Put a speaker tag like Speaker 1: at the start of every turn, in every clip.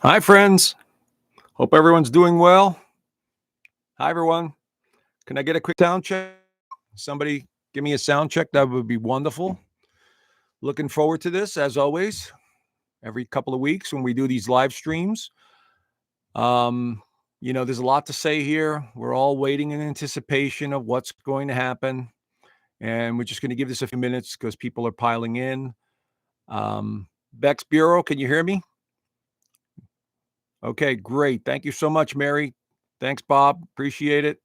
Speaker 1: Hi, friends. Hope everyone's doing well. Hi, everyone. Can I get a quick sound check? Somebody give me a sound check. That would be wonderful. Looking forward to this, as always, every couple of weeks when we do these live streams. Um, there's a lot to say here. We're all waiting in anticipation of what's going to happen. And we're just going to give this a few minutes because people are piling in. Bex Bureau, can you hear me? Okay, great. Thank you so much, Mary. Thanks, Bob. Appreciate it.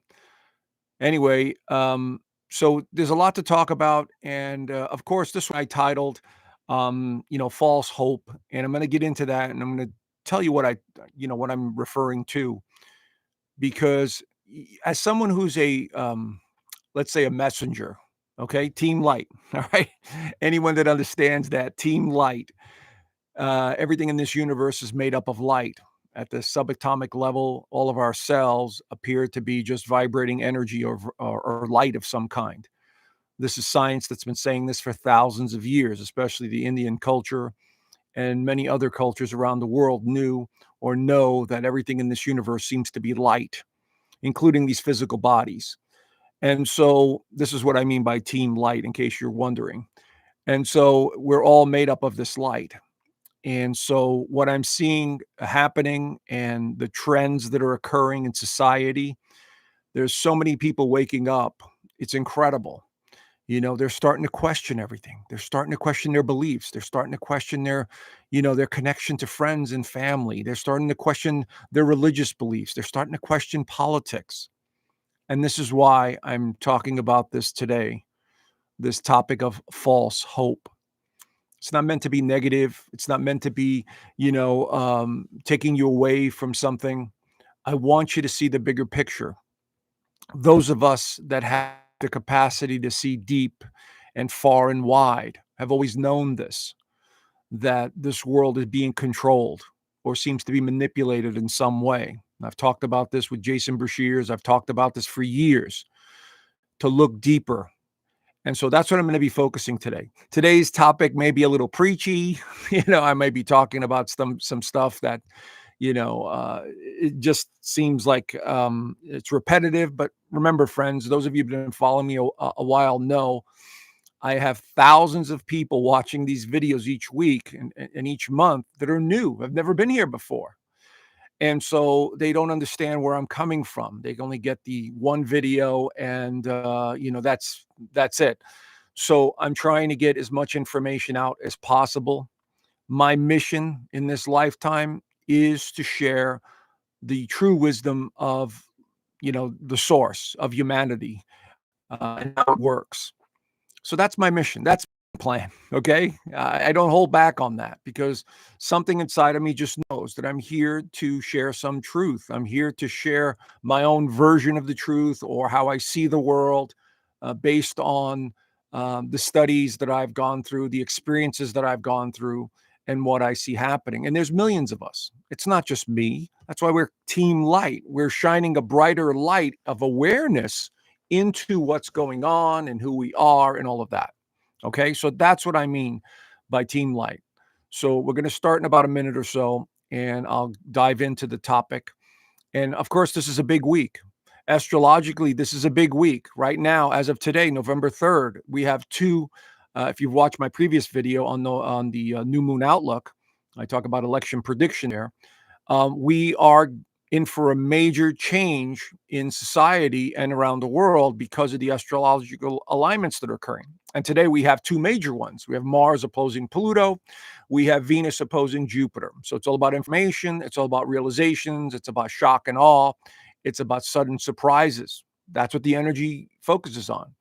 Speaker 1: Anyway, so there's a lot to talk about, and of course, this one I titled, "False Hope," and I'm going to get into that, and I'm going to tell you what I'm referring to, because as someone who's let's say, a messenger, okay, Team Light, all right, anyone that understands that Team Light, everything in this universe is made up of light. At the subatomic level, all of our cells appear to be just vibrating energy or light of some kind. This is science that's been saying this for thousands of years, especially the Indian culture and many other cultures around the world knew or know that everything in this universe seems to be light, including these physical bodies. And so this is what I mean by team light, in case you're wondering. And so we're all made up of this light. And so what I'm seeing happening and the trends that are occurring in society, there's so many people waking up. It's incredible. They're starting to question everything. They're starting to question their beliefs. They're starting to question their connection to friends and family. They're starting to question their religious beliefs. They're starting to question politics. And this is why I'm talking about this today, this topic of false hope. It's not meant to be negative. It's not meant to be, taking you away from something. I want you to see the bigger picture. Those of us that have the capacity to see deep and far and wide have always known this, that this world is being controlled or seems to be manipulated in some way. I've talked about this with Jason Brashears. I've talked about this for years, to look deeper. And so that's what I'm going to be focusing today. Today's topic may be a little preachy. I may be talking about some stuff that, it just seems like it's repetitive. But remember, friends, those of you who've been following me a while know I have thousands of people watching these videos each week and each month that are new, have never been here before. And so they don't understand where I'm coming from. They only get the one video and that's it. So I'm trying to get as much information out as possible. My mission in this lifetime is to share the true wisdom of, the source of humanity, and how it works. So that's my mission. That's my plan. Okay. I don't hold back on that because something inside of me just knows that I'm here to share some truth. I'm here to share my own version of the truth or how I see the world, based on the studies that I've gone through, the experiences that I've gone through, and what I see happening. And there's millions of us. It's not just me. That's why we're Team Light. We're shining a brighter light of awareness into what's going on and who we are and all of that. Okay. So that's what I mean by Team Light. So we're going to start in about a minute or so, and I'll dive into the topic. And of course, this is a big week. Astrologically, this is a big week. Right now, as of today, November 3rd, we have two. If you've watched my previous video on the new moon outlook, I talk about election prediction there. We are in for a major change in society and around the world because of the astrological alignments that are occurring. And today we have two major ones. We have Mars opposing Pluto. We have Venus opposing Jupiter. So it's all about information. It's all about realizations. It's about shock and awe. It's about sudden surprises. That's what the energy focuses on.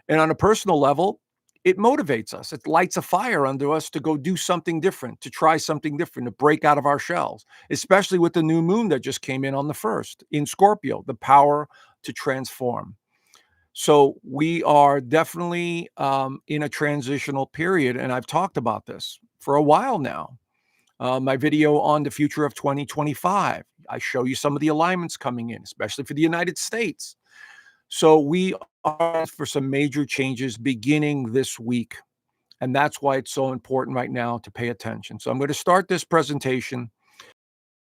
Speaker 1: And on a personal level, it motivates us. It lights a fire under us to go do something different, to try something different, to break out of our shells, especially with the new moon that just came in on the 1st in Scorpio, the power to transform. So we are definitely in a transitional period. And I've talked about this for a while now. My video on the future of 2025, I show you some of the alignments coming in, especially for the United States. So we are for some major changes beginning this week. And that's why it's so important right now to pay attention. So I'm going to start this presentation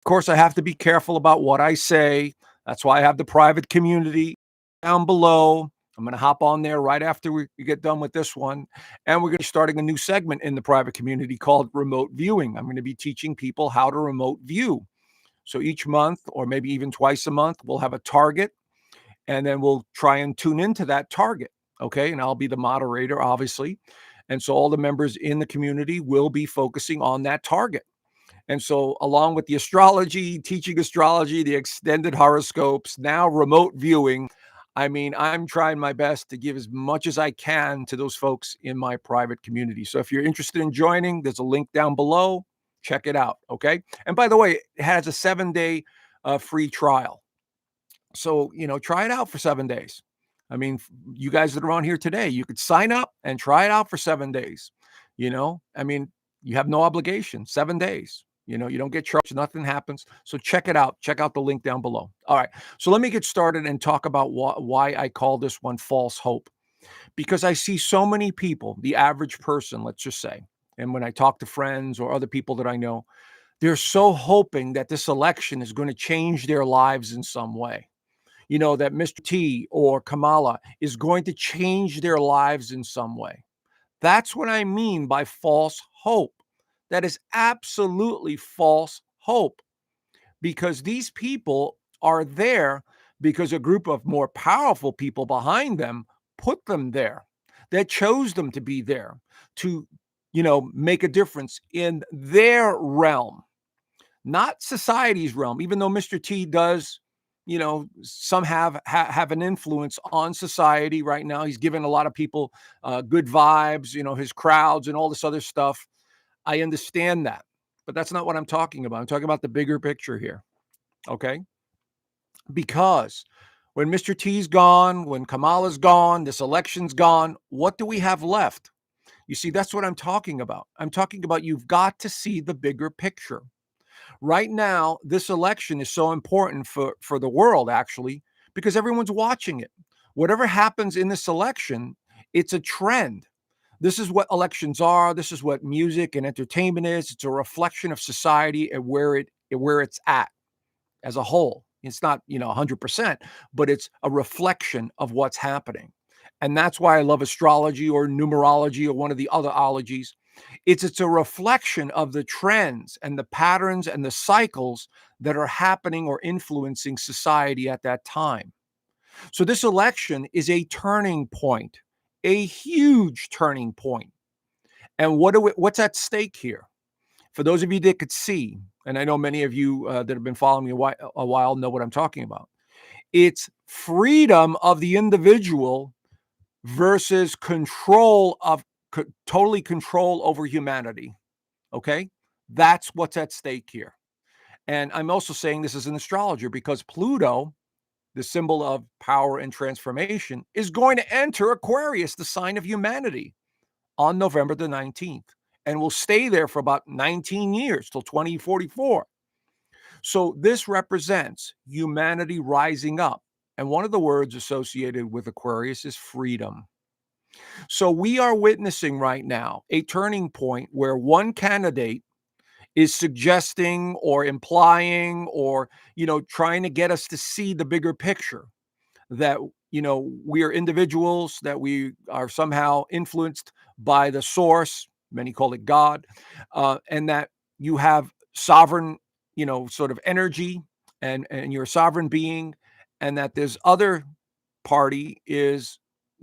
Speaker 1: Of course, I have to be careful about what I say. That's why I have the private community down below. I'm going to hop on there right after we get done with this one. And we're going to be starting a new segment in the private community called remote viewing. I'm going to be teaching people how to remote view. So each month, or maybe even twice a month, we'll have a target, and then we'll try and tune into that target. Okay. And I'll be the moderator, obviously. And so all the members in the community will be focusing on that target. And so, along with the astrology, teaching astrology, the extended horoscopes, now remote viewing, I mean, I'm trying my best to give as much as I can to those folks in my private community. So, if you're interested in joining, there's a link down below. Check it out. Okay. And by the way, it has a 7-day free trial. So, try it out for 7 days. I mean, you guys that are on here today, you could sign up and try it out for 7 days. I mean, you have no obligation, 7 days. You don't get charged, nothing happens. So check it out. Check out the link down below. All right. So let me get started and talk about why I call this one false hope. Because I see so many people, the average person, let's just say, and when I talk to friends or other people that I know, they're so hoping that this election is going to change their lives in some way. That Mr. T or Kamala is going to change their lives in some way. That's what I mean by false hope. That is absolutely false hope, because these people are there because a group of more powerful people behind them put them there, that chose them to be there to, make a difference in their realm, not society's realm, even though Mr. T does, some have an influence on society right now. He's given a lot of people good vibes, his crowds and all this other stuff. I understand that, but that's not what I'm talking about. I'm talking about the bigger picture here. Okay. Because when Mr. T's gone, when Kamala's gone, this election's gone, what do we have left? You see, that's what I'm talking about. I'm talking about you've got to see the bigger picture. Right now, this election is so important for the world, actually, because everyone's watching it. Whatever happens in this election, it's a trend. This is what elections are. This is what music and entertainment is. It's a reflection of society and where it's at as a whole. It's not, 100%, but it's a reflection of what's happening. And that's why I love astrology or numerology or one of the other ologies. It's a reflection of the trends and the patterns and the cycles that are happening or influencing society at that time. So this election is a turning point, a huge turning point. And what's at stake here? For those of you that could see, and I know many of you that have been following me a while know what I'm talking about. It's freedom of the individual versus totally control over humanity. Okay? That's what's at stake here. And I'm also saying this as an astrologer because Pluto, the symbol of power and transformation, is going to enter Aquarius, the sign of humanity, on November the 19th, and will stay there for about 19 years till 2044. So this represents humanity rising up. And one of the words associated with Aquarius is freedom. So we are witnessing right now a turning point where one candidate is suggesting or implying or, trying to get us to see the bigger picture, that, we are individuals, that we are somehow influenced by the source, many call it God, and that you have sovereign, sort of energy, and you're a sovereign being, and that this other party is,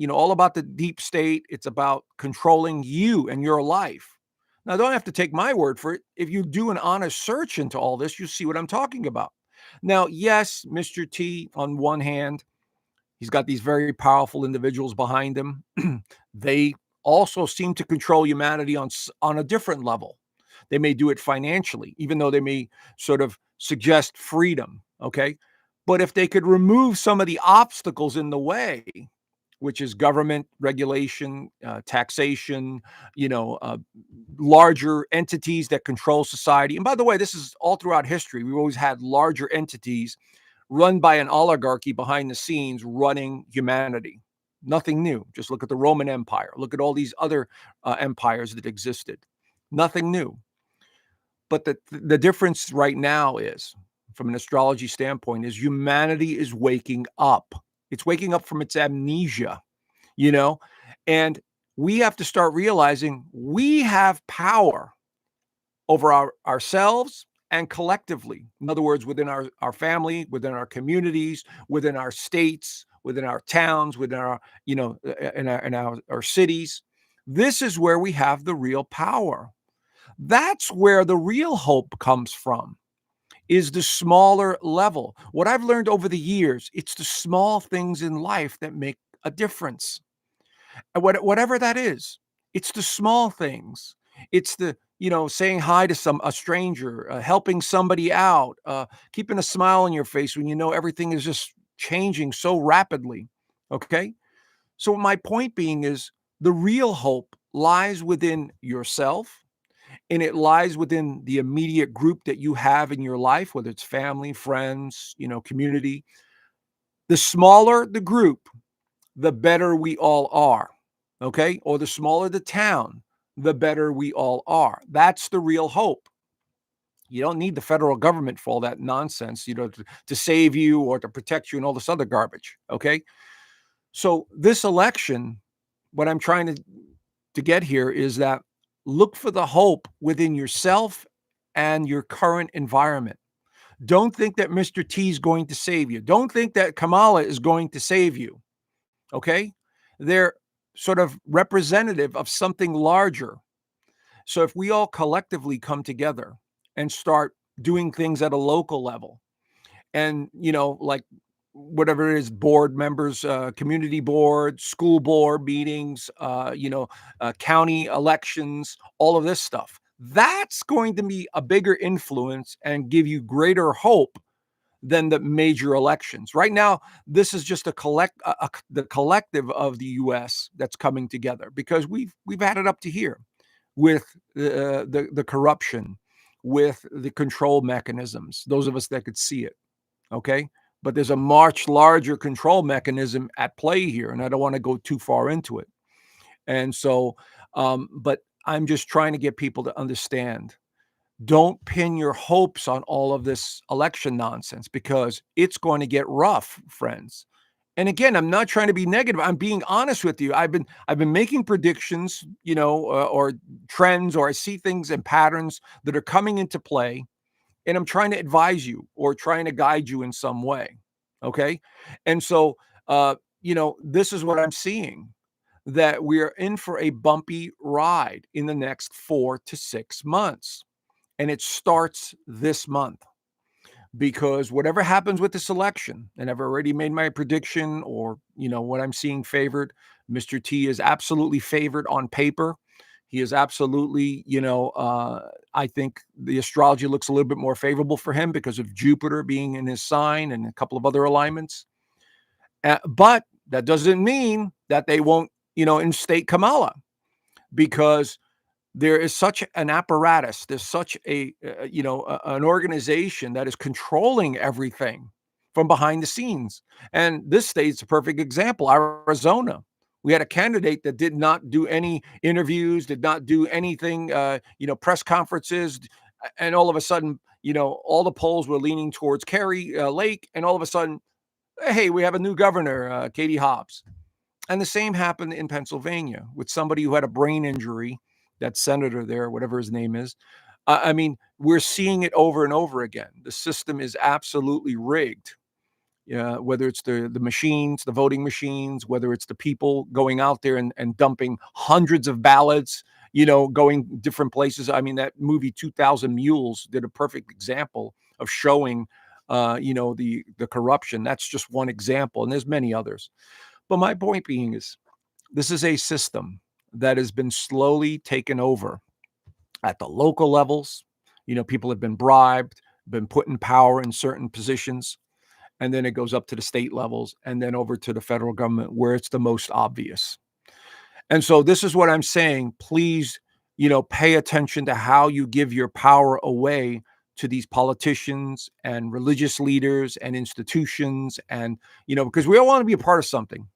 Speaker 1: all about the deep state. It's about controlling you and your life. Now, don't have to take my word for it. If you do an honest search into all this, you see what I'm talking about. Now, yes, Mr. T, on one hand, he's got these very powerful individuals behind him. They also seem to control humanity on a different level. They may do it financially, even though they may sort of suggest freedom. Okay. But if they could remove some of the obstacles in the way, which is government regulation, taxation, larger entities that control society. And by the way, this is all throughout history. We've always had larger entities run by an oligarchy behind the scenes running humanity. Nothing new. Just look at the Roman Empire. Look at all these other empires that existed. Nothing new. But the difference right now is, from an astrology standpoint, is humanity is waking up. It's waking up from its amnesia, you know? And we have to start realizing we have power over ourselves and collectively. In other words, within our family, within our communities, within our states, within our towns, within our, in our cities. This is where we have the real power. That's where the real hope comes from, is the smaller level. What I've learned over the years, it's the small things in life that make a difference. And whatever that is, it's the small things. It's the, saying hi to a stranger, helping somebody out, keeping a smile on your face when you know everything is just changing so rapidly. Okay? So my point being is, the real hope lies within yourself, and it lies within the immediate group that you have in your life, whether it's family, friends, community. The smaller the group, the better we all are. Okay? Or the smaller the town, the better we all are. That's the real hope. You don't need the federal government for all that nonsense, to save you or to protect you and all this other garbage. Okay? So this election, what I'm trying to get here is that, look for the hope within yourself and your current environment. Don't think that Mr. T is going to save you. Don't think that Kamala is going to save you. Okay? They're sort of representative of something larger. So if we all collectively come together and start doing things at a local level, and, like whatever it is, board members, community board, school board meetings, county elections, all of this stuff, that's going to be a bigger influence and give you greater hope than the major elections. Right now, this is just the collective of the US that's coming together, because we've had it up to here with the corruption, with the control mechanisms, those of us that could see it. Okay? But there's a much larger control mechanism at play here, and I don't want to go too far into it. And so, but I'm just trying to get people to understand, don't pin your hopes on all of this election nonsense, because it's going to get rough, friends. And again, I'm not trying to be negative. I'm being honest with you. I've been making predictions, or trends, or I see things and patterns that are coming into play, and I'm trying to advise you or trying to guide you in some way. Okay. And so, this is what I'm seeing, that we are in for a bumpy ride in the next 4 to 6 months. And it starts this month, because whatever happens with this election, and I've already made my prediction, or, what I'm seeing favored, Mr. T is absolutely favored on paper. He is absolutely, I think the astrology looks a little bit more favorable for him because of Jupiter being in his sign and a couple of other alignments. But that doesn't mean that they won't, instate Kamala, because there is such an apparatus, there's such an organization that is controlling everything from behind the scenes. And this state's a perfect example. Arizona, we had a candidate that did not do any interviews, did not do anything, press conferences, and all of a sudden, all the polls were leaning towards Kerry Lake, and all of a sudden, hey, we have a new governor, Katie Hobbs. And the same happened in Pennsylvania with somebody who had a brain injury, that senator there, whatever his name is. I mean, we're seeing it over and over again. The system is absolutely rigged. Whether it's the machines, the voting machines, whether it's the people going out there and dumping hundreds of ballots, going different places. I mean, that movie 2000 Mules did a perfect example of showing, the corruption. That's just one example, and there's many others. But my point being is, this is a system that has been slowly taken over at the local levels. People have been bribed, been put in power in certain positions, and then it goes up to the state levels and then over to the federal government, where it's the most obvious. And so this is what I'm saying. Please, pay attention to how you give your power away to these politicians and religious leaders and institutions, and, because we all want to be a part of something.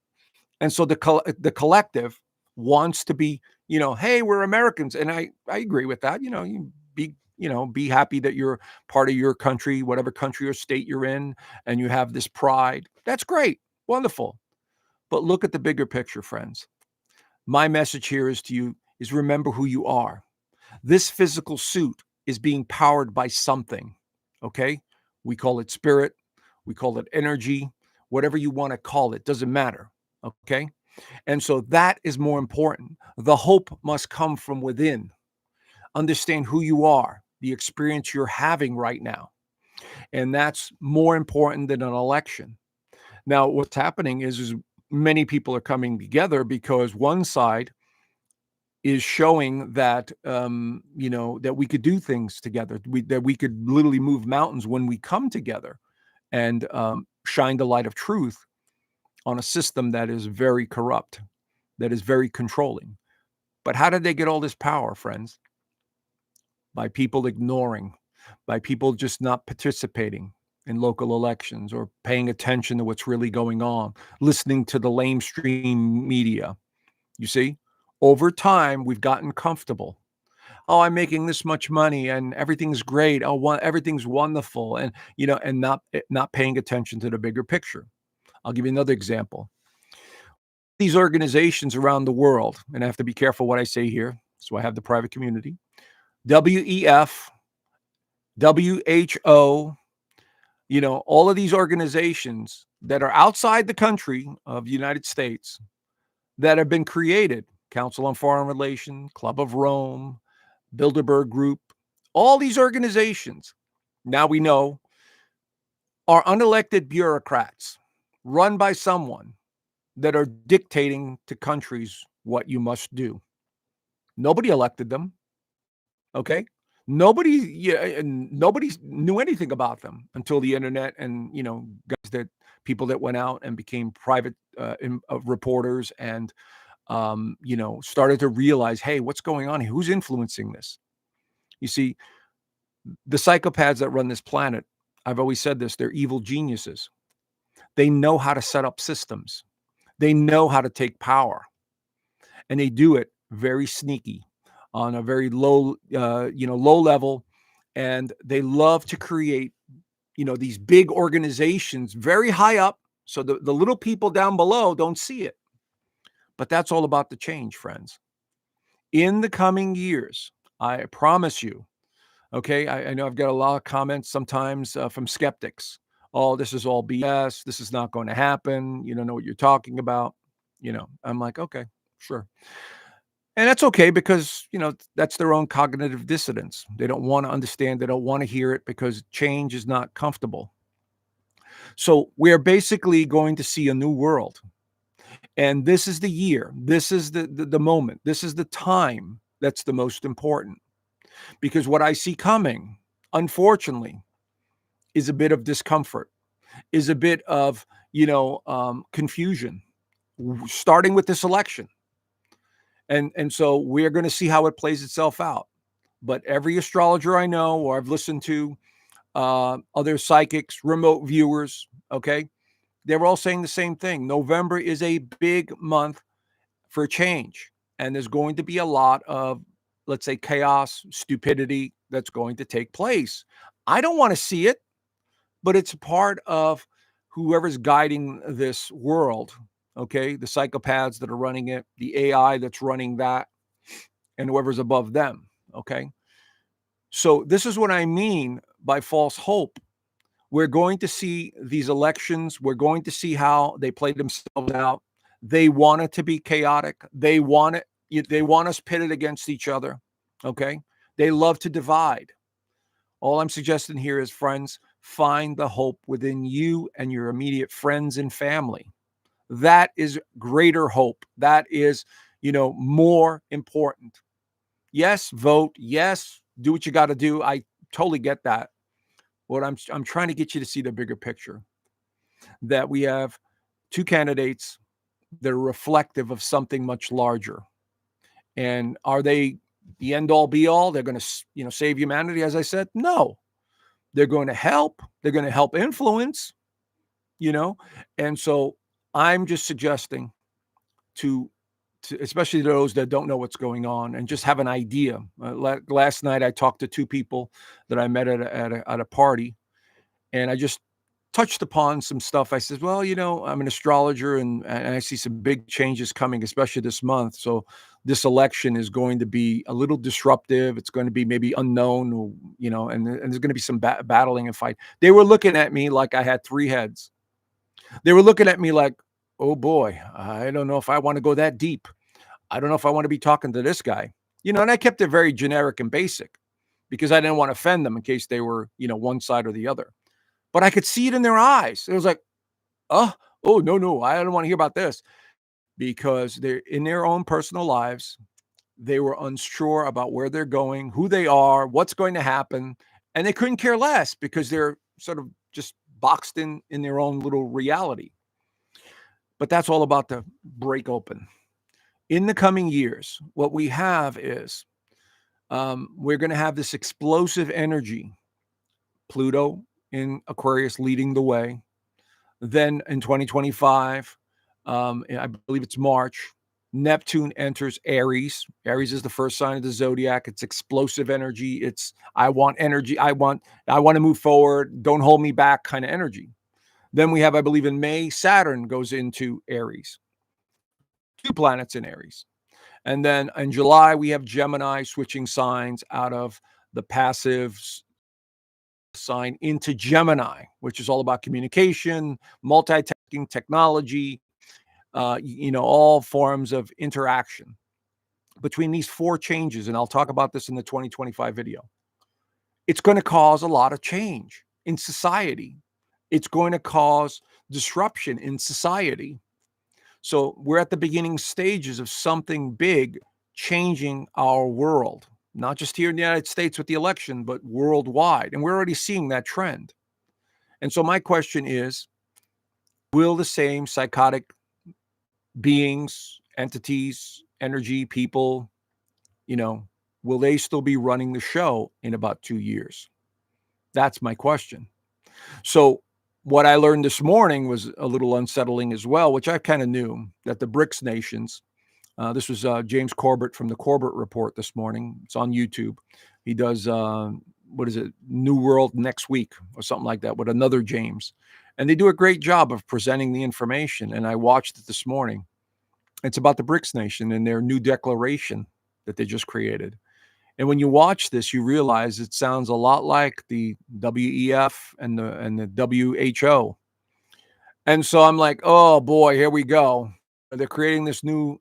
Speaker 1: And so the collective wants to be, hey, we're Americans. And I agree with that. You be be happy that you're part of your country, whatever country or state you're in, and you have this pride. That's great. Wonderful. But look at the bigger picture, friends. My message here is to you is remember who you are. This physical suit is being powered by something. Okay? We call it spirit, we call it energy, whatever you want to call it, doesn't matter. Okay? And so that is more important. The hope must come from within. Understand who you are, the experience you're having right now. And that's more important than an election. Now, what's happening is many people are coming together because one side is showing that that we could do things together. That we could literally move mountains when we come together and shine the light of truth on a system that is very corrupt, that is very controlling. But how did they get all this power, friends? By people ignoring, by people just not participating in local elections or paying attention to what's really going on, listening to the lamestream media. You see, over time, we've gotten comfortable. Oh, I'm making this much money and everything's great. Oh, everything's wonderful. And, and not paying attention to the bigger picture. I'll give you another example. These organizations around the world, and I have to be careful what I say here. So I have the private community, WEF, WHO, all of these organizations that are outside the country of the United States that have been created, Council on Foreign Relations, Club of Rome, Bilderberg Group, all these organizations, now we know, are unelected bureaucrats run by someone that are dictating to countries what you must do. Nobody elected them. Okay. Nobody knew anything about them until the internet and, people that went out and became private reporters and, started to realize, hey, what's going on here? Who's influencing this? You see, the psychopaths that run this planet, I've always said this, they're evil geniuses. They know how to set up systems. They know how to take power, and they do it very sneaky on a very low, low level. And they love to create, these big organizations very high up. So the little people down below don't see it. But that's all about the change, friends. In the coming years, I promise you, okay, I know I've got a lot of comments sometimes from skeptics. Oh, this is all BS. This is not going to happen. You don't know what you're talking about. I'm like, okay, sure. And that's okay because, that's their own cognitive dissonance. They don't want to understand. They don't want to hear it because change is not comfortable. So we're basically going to see a new world. And this is the year. This is the moment. This is the time that's the most important. Because what I see coming, unfortunately, is a bit of discomfort, is a bit of, confusion, starting with this election. And so we're going to see how it plays itself out. But every astrologer I know, or I've listened to, other psychics, remote viewers, okay, they're all saying the same thing. November is a big month for change. And there's going to be a lot of, let's say, chaos, stupidity that's going to take place. I don't want to see it, but it's part of whoever's guiding this world, okay? The psychopaths that are running it, the AI that's running that, and whoever's above them, okay? So this is what I mean by false hope. We're going to see these elections. We're going to see how they play themselves out. They want it to be chaotic. They want it. They want us pitted against each other. Okay. They love to divide. All I'm suggesting here is, friends, find the hope within you and your immediate friends and family. That is greater hope. That is, more important. Yes, vote. Yes, do what you got to do. I totally get that. What I'm trying to get you to see the bigger picture, that we have two candidates that are reflective of something much larger. And are they the end all be all? They're going to, save humanity, as I said? No. They're going to help. They're going to help influence, And so I'm just suggesting to especially those that don't know what's going on and just have an idea. Last night, I talked to two people that I met at a party, and I just touched upon some stuff. I said, "Well, I'm an astrologer, and I see some big changes coming, especially this month. So this election is going to be a little disruptive. It's going to be maybe unknown, and there's going to be some battling and fight." They were looking at me like I had three heads. They were looking at me like, "Oh boy, I don't know if I want to go that deep. I don't know if I want to be talking to this guy." And I kept it very generic and basic because I didn't want to offend them in case they were, one side or the other. But I could see it in their eyes. It was like, "Oh, oh, no, no, I don't want to hear about this," because they're in their own personal lives. They were unsure about where they're going, who they are, what's going to happen, and they couldn't care less because they're sort of just boxed in their own little reality. But that's all about to break open. In the coming years, what we have is we're going to have this explosive energy. Pluto in Aquarius leading the way. Then in 2025, I believe it's March, Neptune enters Aries. Aries is the first sign of the zodiac. It's explosive energy. It's I want energy. I want to move forward. Don't hold me back kind of energy. Then we have, I believe in May, Saturn goes into Aries. Two planets in Aries. And then in July, we have Gemini switching signs out of the passive sign into Gemini, which is all about communication, multitasking, technology, all forms of interaction. Between these four changes, and I'll talk about this in the 2025 video, it's going to cause a lot of change in society. It's going to cause disruption in society. So we're at the beginning stages of something big changing our world, not just here in the United States with the election, but worldwide. And we're already seeing that trend. And so my question is, will the same psychotic beings, entities, energy, people, will they still be running the show in about 2 years? That's my question. So what I learned this morning was a little unsettling as well, which I kind of knew, that the BRICS nations, this was James Corbett from the Corbett Report this morning. It's on YouTube. He does, what is it, New World Next Week or something like that with another James. And they do a great job of presenting the information. And I watched it this morning. It's about the BRICS nation and their new declaration that they just created. And when you watch this, you realize it sounds a lot like the WEF and the WHO. And so I'm like, oh boy, here we go. They're creating this new,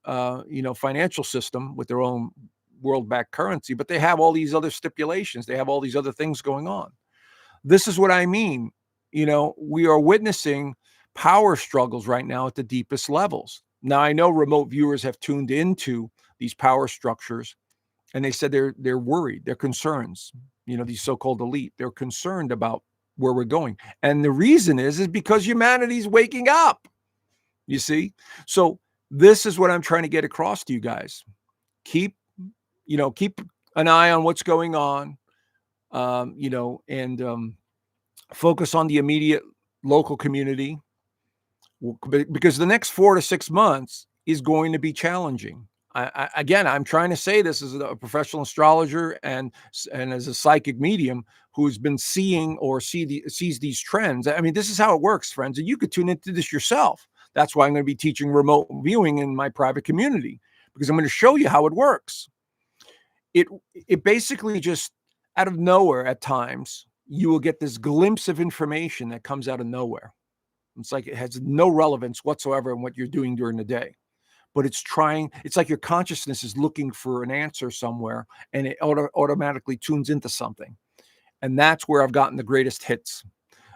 Speaker 1: financial system with their own world-backed currency, but they have all these other stipulations. They have all these other things going on. This is what I mean. We are witnessing power struggles right now at the deepest levels. Now, I know remote viewers have tuned into these power structures, and they said they're worried, they're concerns. These so-called elite, they're concerned about where we're going. And the reason is because humanity's waking up. You see? So this is what I'm trying to get across to you guys. Keep an eye on what's going on, and focus on the immediate local community, because the next 4 to 6 months is going to be challenging. Again, I'm trying to say this as a professional astrologer and as a psychic medium who's been seeing or sees these trends. I mean, this is how it works, friends, and you could tune into this yourself. That's why I'm going to be teaching remote viewing in my private community, because I'm going to show you how it works. It basically just out of nowhere at times, you will get this glimpse of information that comes out of nowhere. It's like it has no relevance whatsoever in what you're doing during the day. But it's like your consciousness is looking for an answer somewhere, and it automatically tunes into something. And that's where I've gotten the greatest hits.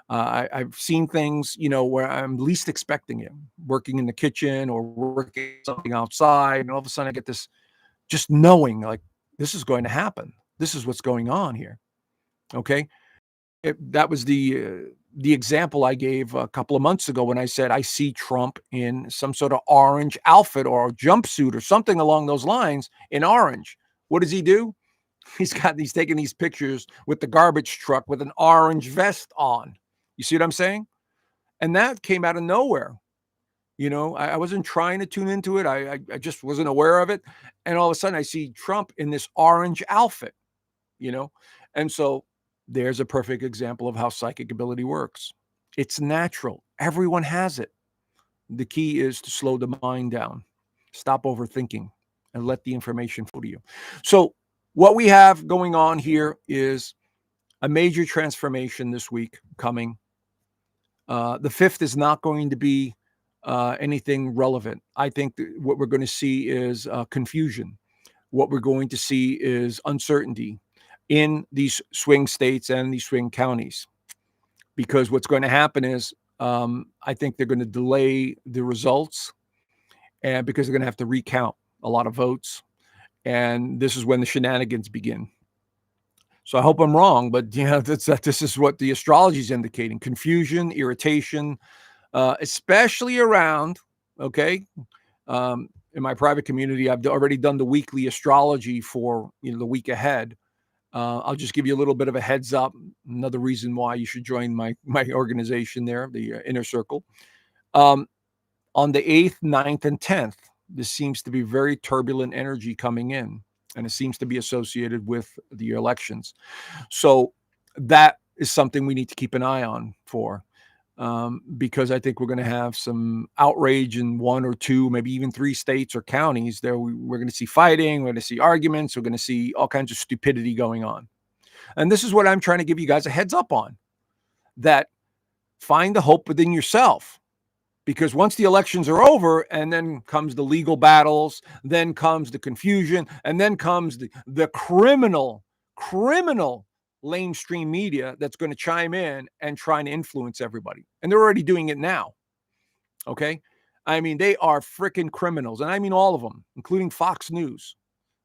Speaker 1: I've seen things, where I'm least expecting it, working in the kitchen or working something outside. And all of a sudden I get this just knowing, like, this is going to happen. This is what's going on here. Okay. That was the example I gave a couple of months ago when I said I see Trump in some sort of orange outfit or a jumpsuit or something along those lines in orange. What does he do? He's taking these pictures with the garbage truck with an orange vest on. You see what I'm saying? And that came out of nowhere. I wasn't trying to tune into it. I just wasn't aware of it. And all of a sudden I see Trump in this orange outfit, you know? And so there's a perfect example of how psychic ability works. It's natural. Everyone has it. The key is to slow the mind down, stop overthinking, and let the information flow to you. So, what we have going on here is a major transformation this week coming. The fifth is not going to be anything relevant. I think what we're going to see is confusion. What we're going to see is uncertainty in these swing states and these swing counties. Because what's going to happen is, I think they're going to delay the results, and because they're going to have to recount a lot of votes, and this is when the shenanigans begin. So I hope I'm wrong, but this is what the astrology is indicating: confusion, irritation, especially around, okay. In my private community, I've already done the weekly astrology for the week ahead. I'll just give you a little bit of a heads up. Another reason why you should join my organization there, the Inner Circle. Um, on the 8th, 9th, and 10th, this seems to be very turbulent energy coming in, and it seems to be associated with the elections. So that is something we need to keep an eye on for. Because I think we're going to have some outrage in one or two, maybe even three states or counties. There, we're going to see fighting, we're going to see arguments, we're going to see all kinds of stupidity going on. And this is what I'm trying to give you guys a heads up on: that find the hope within yourself. Because once the elections are over, and then comes the legal battles, then comes the confusion, and then comes the criminal lamestream media that's going to chime in and trying to influence everybody. And they're already doing it now. Okay. I mean, they are freaking criminals. And I mean all of them, including Fox News.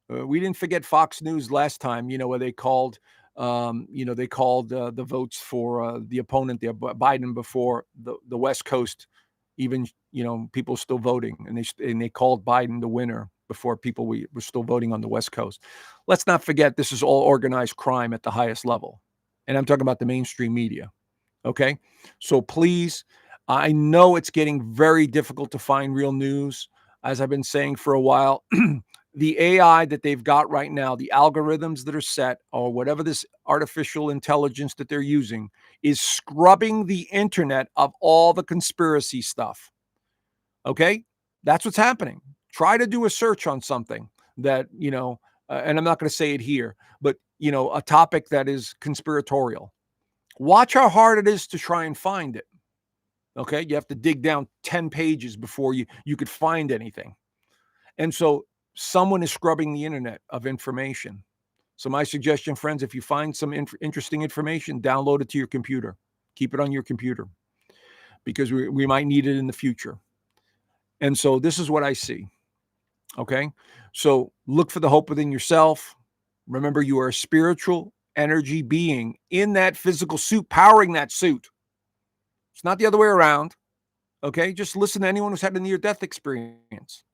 Speaker 1: We didn't forget Fox News last time, where they called, the votes for the opponent, the Biden, before the West Coast, even, people still voting, and they called Biden the winner before people were still voting on the West Coast. Let's not forget, this is all organized crime at the highest level. And I'm talking about the mainstream media. Okay. So please, I know it's getting very difficult to find real news, as I've been saying for a while. The AI that they've got right now, the algorithms that are set, or whatever this artificial intelligence that they're using, is scrubbing the internet of all the conspiracy stuff. Okay? That's what's happening. Try to do a search on something that, and I'm not going to say it here, but, a topic that is conspiratorial. Watch how hard it is to try and find it. Okay? You have to dig down 10 pages before you could find anything. And so someone is scrubbing the internet of information. So my suggestion, friends, if you find some interesting information, download it to your computer. Keep it on your computer, because we might need it in the future. And so this is what I see. Okay? So look for the hope within yourself. Remember, you are a spiritual energy being in that physical suit, powering that suit. It's not the other way around. Okay? Just listen to anyone who's had a near-death experience.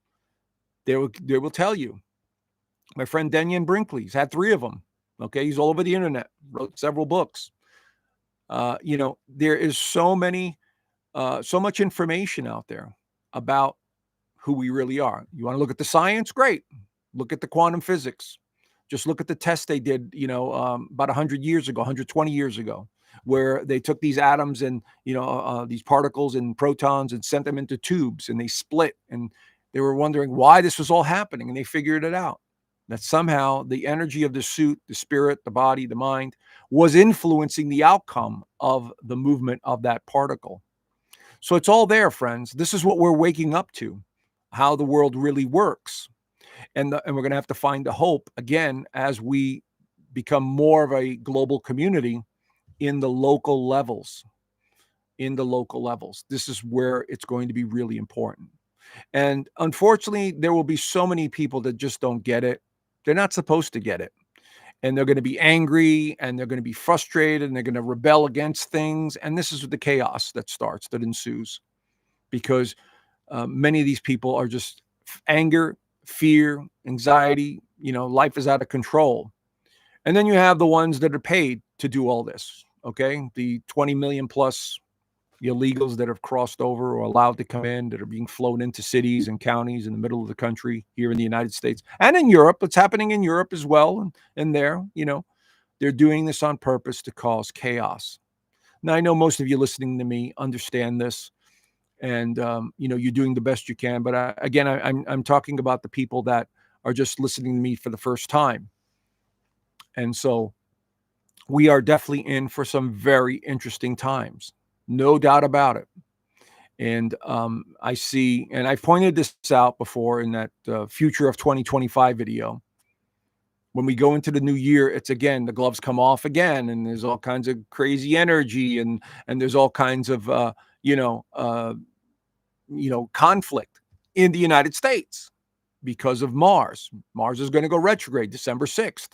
Speaker 1: They will tell you. My friend Denyon Brinkley's had 3 of them. Okay, he's all over the internet, wrote several books. There is so much information out there about who we really are. You want to look at the science? Great. Look at the quantum physics. Just look at the test they did, about 100 years ago, 120 years ago, where they took these atoms and, these particles and protons, and sent them into tubes, and they split, and they were wondering why this was all happening, and they figured it out. That somehow the energy of the suit, the spirit, the body, the mind, was influencing the outcome of the movement of that particle. So it's all there, friends. This is what we're waking up to, how the world really works. And we're going to have to find the hope again as we become more of a global community in the local levels. This is where it's going to be really important. And unfortunately, there will be so many people that just don't get it. They're not supposed to get it. And they're going to be angry, and they're going to be frustrated, and they're going to rebel against things. And this is the chaos that ensues, because many of these people are just anger, fear, anxiety. Life is out of control. And then you have the ones that are paid to do all this. Okay. The 20 million plus the illegals that have crossed over or allowed to come in, that are being flown into cities and counties in the middle of the country here in the United States and in Europe. It's happening in Europe as well. And there, they're doing this on purpose to cause chaos. Now, I know most of you listening to me understand this, and you're doing the best you can. But I'm talking about the people that are just listening to me for the first time. And so we are definitely in for some very interesting times, no doubt about it. And I see, and I've pointed this out before in that future of 2025 video. When we go into the new year, it's again, the gloves come off again, and there's all kinds of crazy energy, and there's all kinds of conflict in the United States because of Mars. Mars is going to go retrograde December 6th.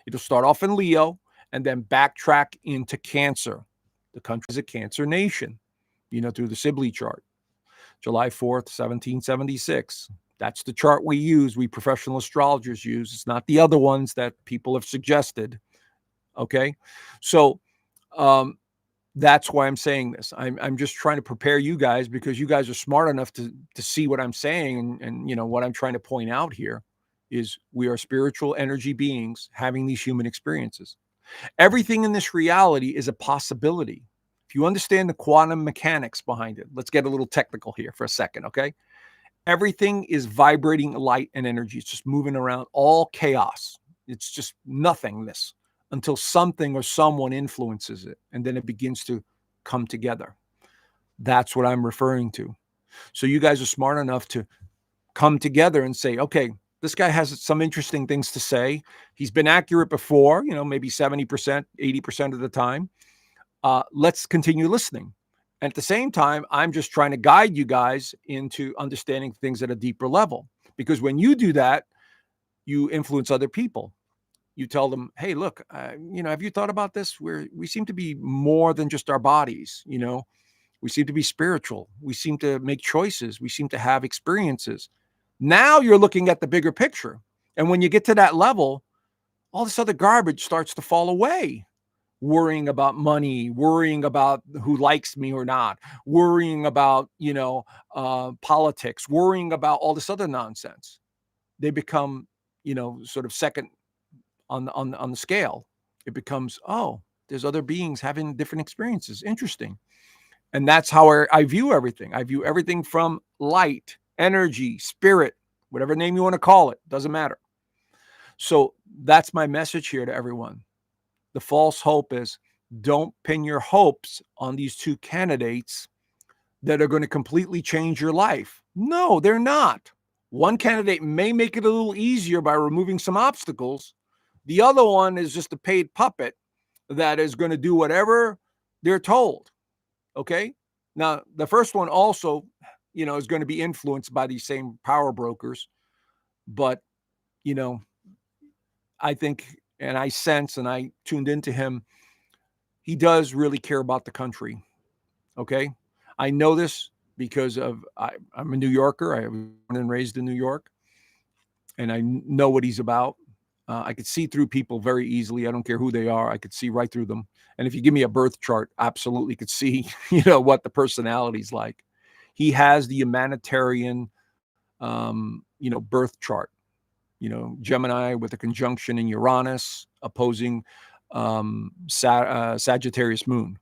Speaker 1: It'll start off in Leo and then backtrack into Cancer. The country is a Cancer nation, through the Sibley chart. July 4th, 1776. That's the chart we use, we professional astrologers use. It's not the other ones that people have suggested. Okay? So that's why I'm saying this. I'm just trying to prepare you guys, because you guys are smart enough to see what I'm saying, and what I'm trying to point out here is we are spiritual energy beings having these human experiences. Everything in this reality is a possibility. If you understand the quantum mechanics behind it, let's get a little technical here for a second, okay? Everything is vibrating light and energy. It's just moving around, all chaos. It's just nothingness until something or someone influences it, and then it begins to come together. That's what I'm referring to. So you guys are smart enough to come together and say, okay, this guy has some interesting things to say. He's been accurate before, maybe 70%, 80% of the time. Let's continue listening. And at the same time, I'm just trying to guide you guys into understanding things at a deeper level. Because when you do that, you influence other people. You tell them, hey, look, have you thought about this? We seem to be more than just our bodies. We seem to be spiritual. We seem to make choices. We seem to have experiences. Now you're looking at the bigger picture. And when you get to that level, all this other garbage starts to fall away. Worrying about money, worrying about who likes me or not, worrying about, politics, worrying about all this other nonsense. They become, sort of second on the scale. It becomes, oh, there's other beings having different experiences. Interesting. And that's how I view everything. I view everything from light, energy, spirit, whatever name you want to call it, doesn't matter. So that's my message here to everyone. The false hope is, don't pin your hopes on these two candidates that are going to completely change your life. No, they're not. One candidate may make it a little easier by removing some obstacles. The other one is just a paid puppet that is going to do whatever they're told. Okay? Now, the first one also, is going to be influenced by these same power brokers. But, I think, and I sense, and I tuned into him, he does really care about the country. Okay? I know this because I'm a New Yorker. I was born and raised in New York, and I know what he's about. I could see through people very easily. I don't care who they are. I could see right through them. And if you give me a birth chart, absolutely could see, what the personality's like. He has the humanitarian, birth chart. Gemini with a conjunction in Uranus opposing Sagittarius moon.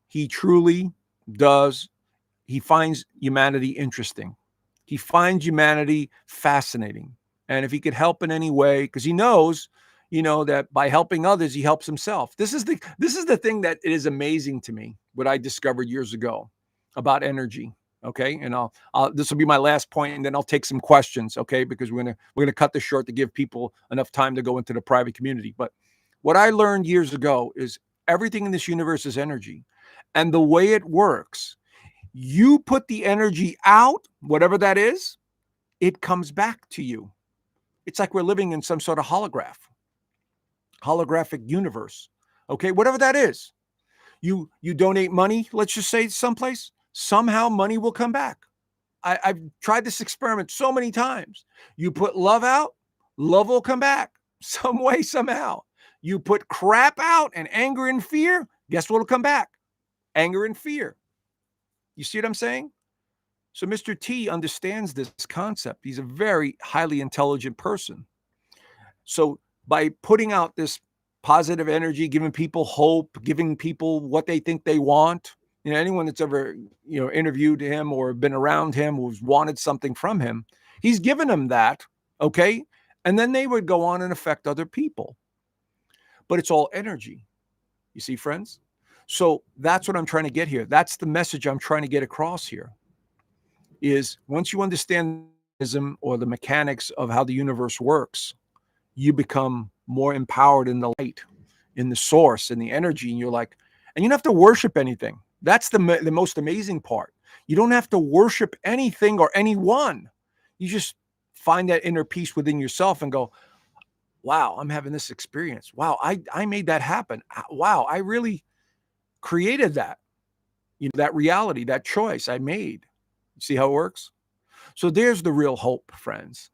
Speaker 1: He truly does. He finds humanity interesting. He finds humanity fascinating. And if he could help in any way, because he knows, that by helping others, he helps himself. This is the thing that is amazing to me, what I discovered years ago about energy. Okay. And this will be my last point, and then I'll take some questions. Okay. Because we're going to cut this short to give people enough time to go into the private community. But what I learned years ago is everything in this universe is energy. And the way it works, you put the energy out, whatever that is, it comes back to you. It's like we're living in some sort of holographic universe. Okay. Whatever that is, you donate money, let's just say someplace, somehow money will come back. I've tried this experiment so many times. You put love out, love will come back some way, somehow. You put crap out and anger and fear, guess what will come back? Anger and fear. You see what I'm saying? So Mr. T understands this concept. He's a very highly intelligent person. So by putting out this positive energy, giving people hope, giving people what they think they want, anyone that's ever, interviewed him or been around him who's wanted something from him, he's given them that, okay? And then they would go on and affect other people. But it's all energy. You see, friends? So that's what I'm trying to get here. That's the message I'm trying to get across here. Is once you understand or the mechanics of how the universe works, you become more empowered in the light, in the source, in the energy, and you're like, and you don't have to worship anything. That's the most amazing part. You don't have to worship anything or anyone. You just find that inner peace within yourself and go, wow, I'm having this experience. Wow, I made that happen. Wow, I really created that. That reality, that choice I made. See how it works? So there's the real hope, friends,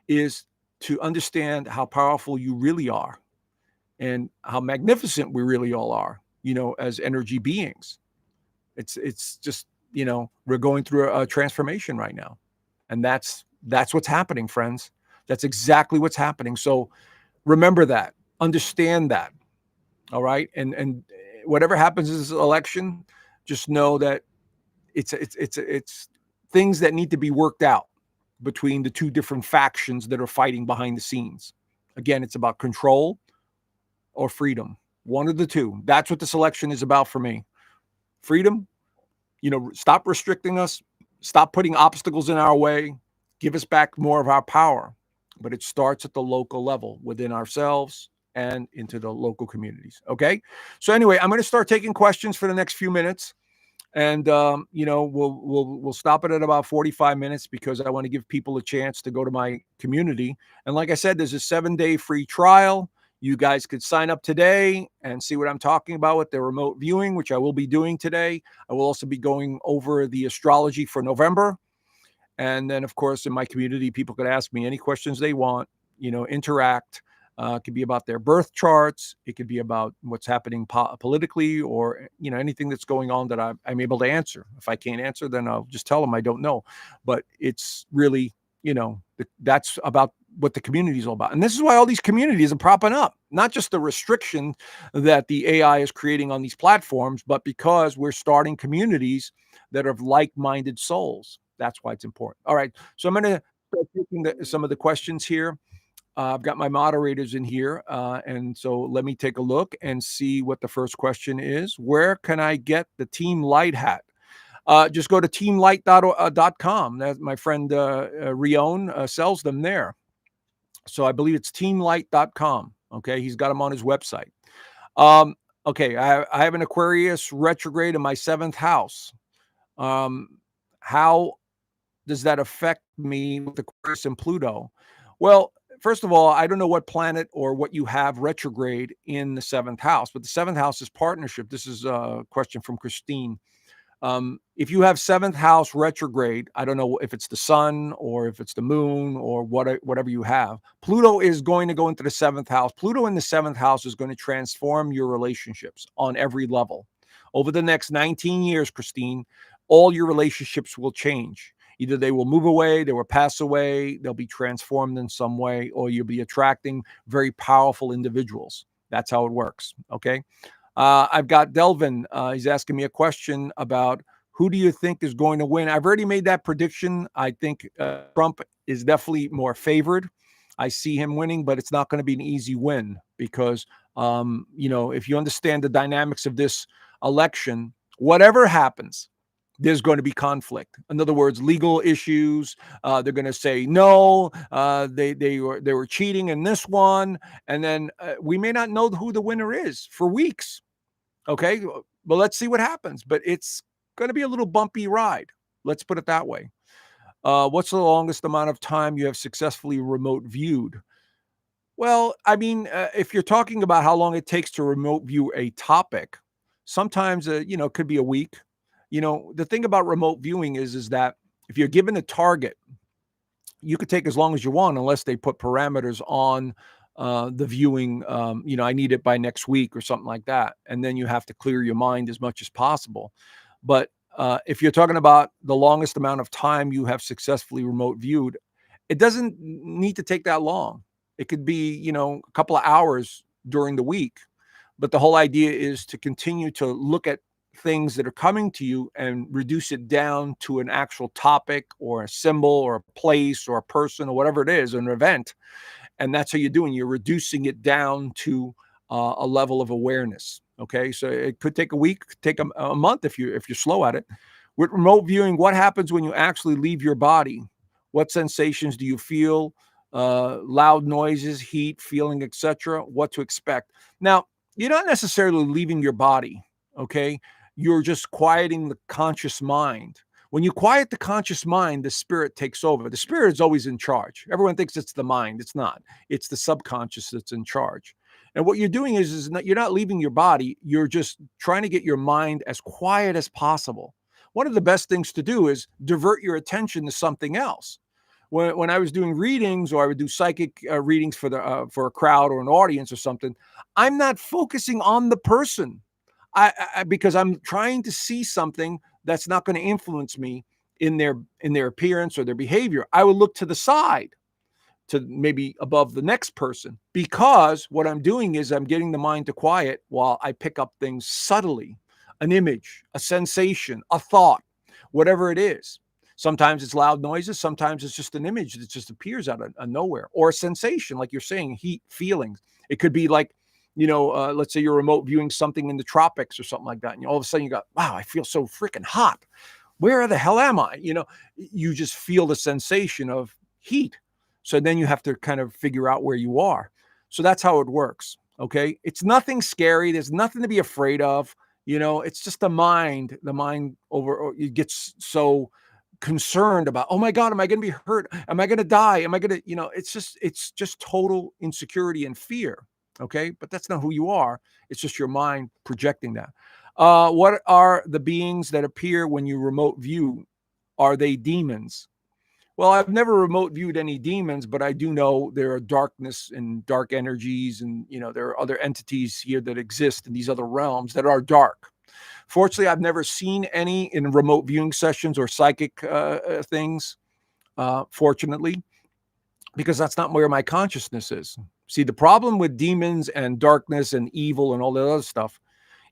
Speaker 1: is to understand how powerful you really are and how magnificent we really all are, as energy beings. It's just, we're going through a transformation right now. And that's what's happening, friends. That's exactly what's happening. So remember that, understand that. All right. And whatever happens in this election, just know that it's things that need to be worked out between the two different factions that are fighting behind the scenes. Again, it's about control or freedom. One of the two. That's what this election is about for me. Freedom, stop restricting us, stop putting obstacles in our way, give us back more of our power. But it starts at the local level within ourselves and into the local communities. Okay. So anyway, I'm going to start taking questions for the next few minutes. And we'll stop it at about 45 minutes because I want to give people a chance to go to my community. And like I said, there's a 7-day free trial. You guys could sign up today and see what I'm talking about with the remote viewing, which I will be doing today. I will also be going over the astrology for November. And then, of course, in my community, people could ask me any questions they want, interact. It could be about their birth charts. It could be about what's happening politically or, anything that's going on that I'm able to answer. If I can't answer, then I'll just tell them I don't know. But it's really, that's about what the community is all about. And this is why all these communities are propping up, not just the restriction that the AI is creating on these platforms, but because we're starting communities that are of like-minded souls. That's why it's important. All right. So I'm going to start taking some of the questions here. I've got my moderators in here. And so let me take a look and see what the first question is. Where can I get the Team Light hat? Just go to teamlight.com. That my friend Rion sells them there. So I believe it's teamlight.com. Okay. He's got them on his website. Okay. I have an Aquarius retrograde in my 7th house. How does that affect me with Aquarius and Pluto? Well, first of all, I don't know what planet or what you have retrograde in the 7th house, but the 7th house is partnership. This is a question from Christine. If you have 7th house retrograde, I don't know if it's the sun or if it's the moon or whatever you have. Pluto is going to go into the 7th house. Pluto in the 7th house is going to transform your relationships on every level. Over the next 19 years, Christine, all your relationships will change. Either they will move away, they will pass away, they'll be transformed in some way, or you'll be attracting very powerful individuals. That's how it works. Okay. I've got Delvin. He's asking me a question about who do you think is going to win? I've already made that prediction. I think Trump is definitely more favored. I see him winning, but it's not going to be an easy win because, if you understand the dynamics of this election, whatever happens, there's going to be conflict. In other words, legal issues. They're going to say no. They were cheating in this one, and then we may not know who the winner is for weeks. Okay, well, let's see what happens. But it's going to be a little bumpy ride. Let's put it that way. What's the longest amount of time you have successfully remote viewed? Well, I mean, if you're talking about how long it takes to remote view a topic, sometimes it could be a week. The thing about remote viewing is that if you're given a target, you could take as long as you want unless they put parameters on the viewing. I need it by next week or something like that. And then you have to clear your mind as much as possible. But If you're talking about the longest amount of time you have successfully remote viewed, it doesn't need to take that long. It could be, a couple of hours during the week. But the whole idea is to continue to look at things that are coming to you and reduce it down to an actual topic or a symbol or a place or a person or whatever it is, an event. And that's how you're doing. You're reducing it down to a level of awareness. Okay, so it could take a week, could take a month if you're slow at it. With remote viewing, what happens when you actually leave your body? What sensations do you feel? Loud noises, heat, feeling, etc. What to expect? Now, you're not necessarily leaving your body. Okay, you're just quieting the conscious mind. When you quiet the conscious mind, the spirit takes over. The spirit is always in charge. Everyone thinks it's the mind. It's not. It's the subconscious that's in charge. And what you're doing you're not leaving your body. You're just trying to get your mind as quiet as possible. One of the best things to do is divert your attention to something else. When I was doing readings, or I would do psychic readings for a crowd or an audience or something, I'm not focusing on the person. Because I'm trying to see something that's not going to influence me in their appearance or their behavior. I will look to the side, to maybe above the next person, because what I'm doing is I'm getting the mind to quiet while I pick up things subtly, an image, a sensation, a thought, whatever it is. Sometimes it's loud noises. Sometimes it's just an image that just appears out of nowhere, or a sensation, like you're saying, heat, feelings. It could be like, let's say you're remote viewing something in the tropics or something like that. And all of a sudden you go, wow, I feel so freaking hot. Where the hell am I? You just feel the sensation of heat. So then you have to kind of figure out where you are. So that's how it works. Okay. It's nothing scary. There's nothing to be afraid of. It's just the mind. The mind it gets so concerned about, oh my God, am I going to be hurt? Am I going to die? Am I going to, it's just total insecurity and fear. Okay. But that's not who you are. It's just your mind projecting that. What are the beings that appear when you remote view? Are they demons? Well, I've never remote viewed any demons, but I do know there are darkness and dark energies, and there are other entities here that exist in these other realms that are dark. Fortunately, I've never seen any in remote viewing sessions or psychic things. Fortunately, because that's not where my consciousness is. See, the problem with demons and darkness and evil and all that other stuff,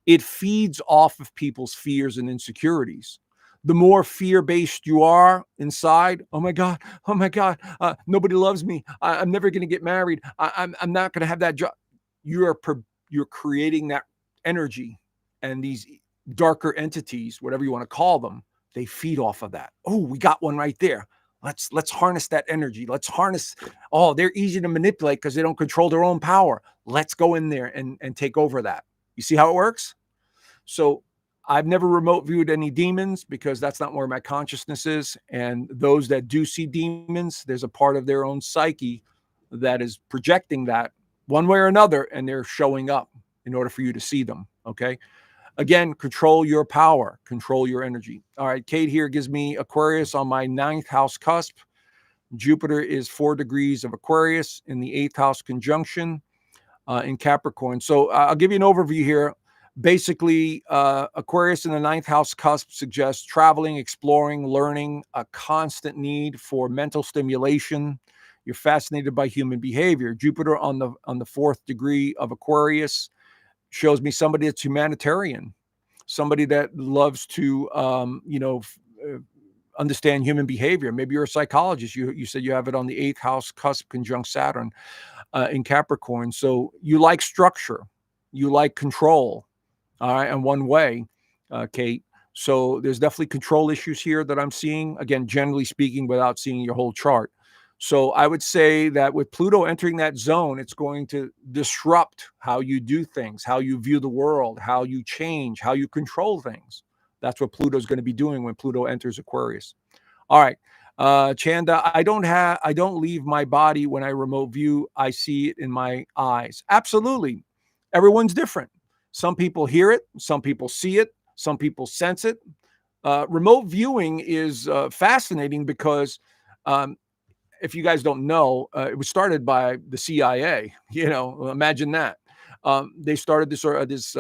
Speaker 1: it feeds off of people's fears and insecurities. The more fear-based you are inside, oh my God, nobody loves me. I'm never going to get married. I'm not going to have that job. You're creating that energy, and these darker entities, whatever you want to call them, they feed off of that. Oh, we got one right there. Let's harness that energy. Let's harness. Oh, they're easy to manipulate because they don't control their own power. Let's go in there and take over that. You see how it works? So I've never remote viewed any demons because that's not where my consciousness is. And those that do see demons, there's a part of their own psyche that is projecting that one way or another, and they're showing up in order for you to see them. Okay. Again, control your power, control your energy. All right. Kate here gives me Aquarius on my 9th house cusp. Jupiter is 4 degrees of Aquarius in the 8th house conjunction in Capricorn. So I'll give you an overview here. Basically, Aquarius in the 9th house cusp suggests traveling, exploring, learning, a constant need for mental stimulation. You're fascinated by human behavior. Jupiter on the 4th degree of Aquarius shows me somebody that's humanitarian, somebody that loves to, understand human behavior. Maybe you're a psychologist. You said you have it on the 8th house cusp conjunct Saturn in Capricorn. So you like structure, you like control. All right. And one way, Kate. So there's definitely control issues here that I'm seeing, again, generally speaking, without seeing your whole chart. So I would say that with Pluto entering that zone, it's going to disrupt how you do things, how you view the world, how you change, how you control things. That's what Pluto is going to be doing when Pluto enters Aquarius. All right. Chanda, I don't leave my body when I remote view. I see it in my eyes. Absolutely. Everyone's different. Some people hear it. Some people see it. Some people sense it. Remote viewing is fascinating because if you guys don't know, it was started by the CIA. Imagine that. They started this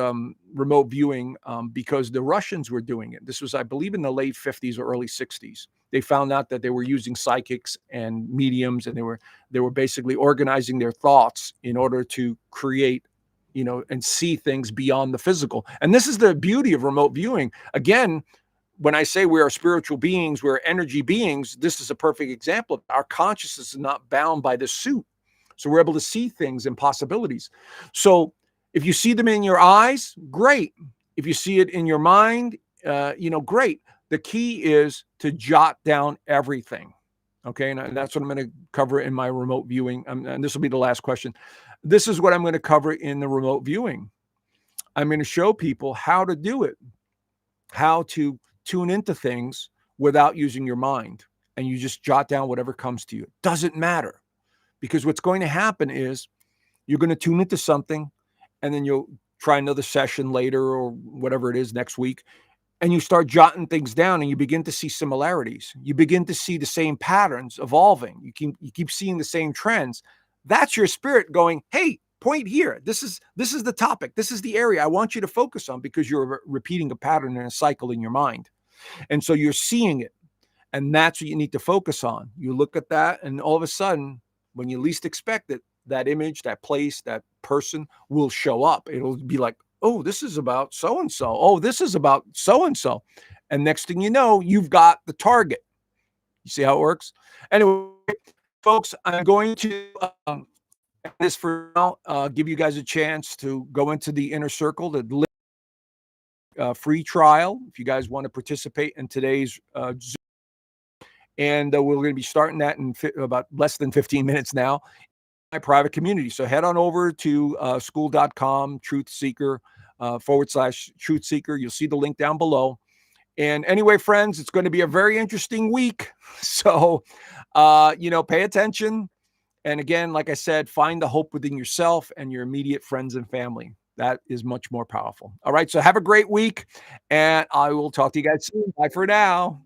Speaker 1: remote viewing because the Russians were doing it. This was, I believe, in the late 50s or early 60s. They found out that they were using psychics and mediums, and they were basically organizing their thoughts in order to create, and see things beyond the physical. And this is the beauty of remote viewing. Again, when I say we are spiritual beings, we're energy beings, this is a perfect example. Our consciousness is not bound by the suit. So we're able to see things and possibilities. So if you see them in your eyes, great. If you see it in your mind, great. The key is to jot down everything. Okay. And that's what I'm going to cover in my remote viewing. And this will be the last question. This is what I'm going to cover in the remote viewing. I'm going to show people how to do it, how to tune into things without using your mind. And you just jot down whatever comes to you. It doesn't matter, because what's going to happen is you're going to tune into something, and then you'll try another session later or whatever it is next week, and you start jotting things down, and you begin to see similarities. You begin to see the same patterns evolving. You keep seeing the same trends. That's your spirit going, hey, point here. This is the topic. This is the area I want you to focus on, because you're repeating a pattern and a cycle in your mind. And so you're seeing it. And that's what you need to focus on. You look at that, and all of a sudden, when you least expect it, that image, that place, that person will show up. It'll be like, oh, this is about so and so. Oh, this is about so and so. And next thing you know, you've got the target. You see how it works? Anyway, folks, I'm going to end this for now. Give you guys a chance to go into the inner circle, the free trial, if you guys want to participate in today's Zoom. And we're going to be starting that in about less than 15 minutes now, my private community. So head on over to school.com, truth seeker /truth seeker. You'll see the link down below. And anyway, friends, it's going to be a very interesting week. So, pay attention. And again, like I said, find the hope within yourself and your immediate friends and family. That is much more powerful. All right. So have a great week, and I will talk to you guys soon. Bye for now.